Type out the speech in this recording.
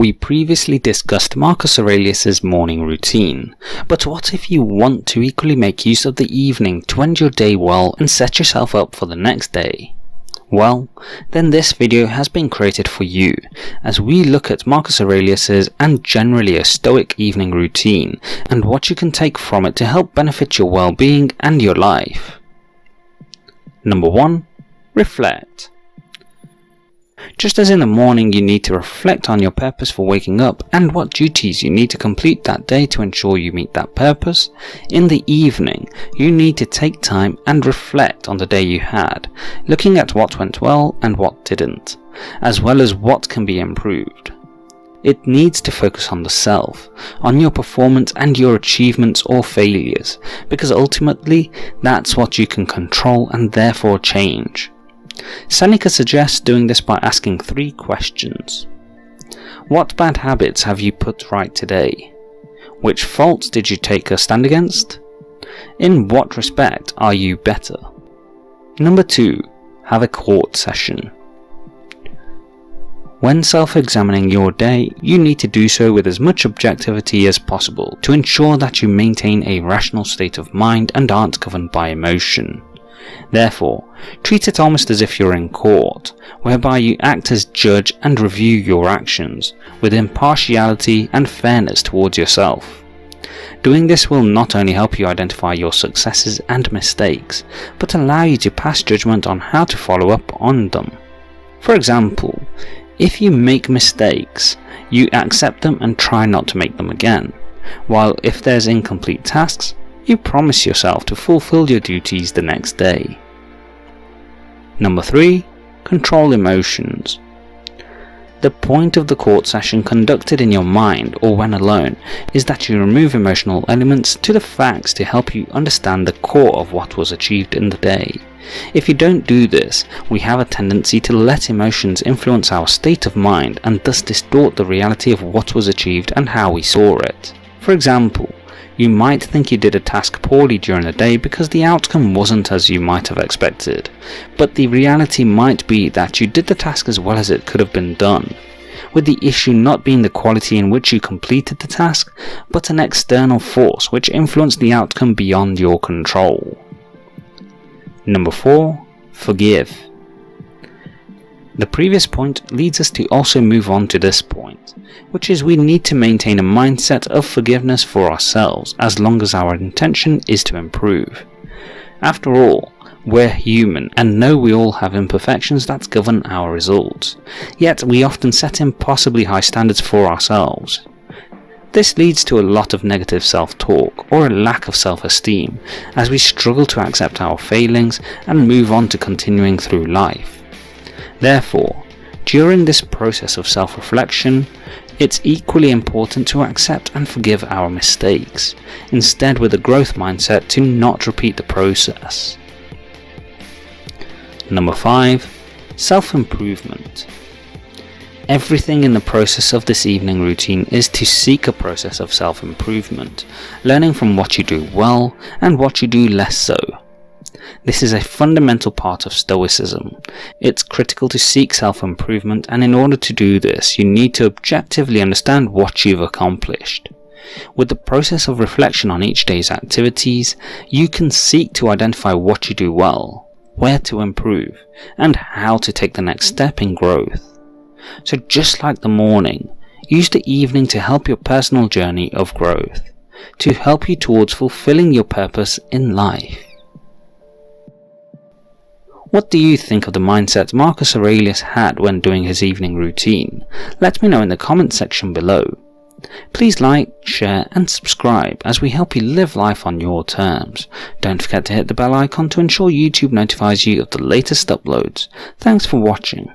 we previously discussed Marcus Aurelius's morning routine, but what if you want to equally make use of the evening to end your day well and set yourself up for the next day? Well, then this video has been created for you, as we look at Marcus Aurelius's and generally a Stoic evening routine, and what you can take from it to help benefit your well-being and your life. Number 1. Reflect. Just as in the morning you need to reflect on your purpose for waking up and what duties you need to complete that day to ensure you meet that purpose, in the evening you need to take time and reflect on the day you had, looking at what went well and what didn't, as well as what can be improved. It needs to focus on the self, on your performance and your achievements or failures, because ultimately that's what you can control and therefore change. Seneca suggests doing this by asking 3 questions. What bad habits have you put right today? Which faults did you take a stand against? In what respect are you better? Number 2. Have a court session. When self-examining your day, you need to do so with as much objectivity as possible to ensure that you maintain a rational state of mind and aren't governed by emotion. Therefore, treat it almost as if you're in court, whereby you act as judge and review your actions, with impartiality and fairness towards yourself. Doing this will not only help you identify your successes and mistakes, but allow you to pass judgment on how to follow up on them. For example, if you make mistakes, you accept them and try not to make them again, while if there's incomplete tasks, you promise yourself to fulfill your duties the next day. Number 3. Control emotions. The point of the court session conducted in your mind or when alone is that you remove emotional elements to the facts to help you understand the core of what was achieved in the day. If you don't do this, we have a tendency to let emotions influence our state of mind and thus distort the reality of what was achieved and how we saw it. For example, you might think you did a task poorly during the day because the outcome wasn't as you might have expected, but the reality might be that you did the task as well as it could have been done, with the issue not being the quality in which you completed the task, but an external force which influenced the outcome beyond your control. Number 4. Forgive. The previous point leads us to also move on to this point, which is we need to maintain a mindset of forgiveness for ourselves as long as our intention is to improve. After all, we're human and know we all have imperfections that govern our results, yet we often set impossibly high standards for ourselves. This leads to a lot of negative self-talk or a lack of self-esteem as we struggle to accept our failings and move on to continuing through life. Therefore, during this process of self-reflection, it's equally important to accept and forgive our mistakes, instead with a growth mindset to not repeat the process. Number 5. Self-improvement. Everything in the process of this evening routine is to seek a process of self-improvement, learning from what you do well and what you do less so. This is a fundamental part of Stoicism. It's critical to seek self-improvement, and in order to do this, you need to objectively understand what you've accomplished. With the process of reflection on each day's activities, you can seek to identify what you do well, where to improve, and how to take the next step in growth. So just like the morning, use the evening to help your personal journey of growth, to help you towards fulfilling your purpose in life. What do you think of the mindset Marcus Aurelius had when doing his evening routine? Let me know in the comment section below. Please like, share and subscribe as we help you live life on your terms. Don't forget to hit the bell icon to ensure YouTube notifies you of the latest uploads. Thanks for watching.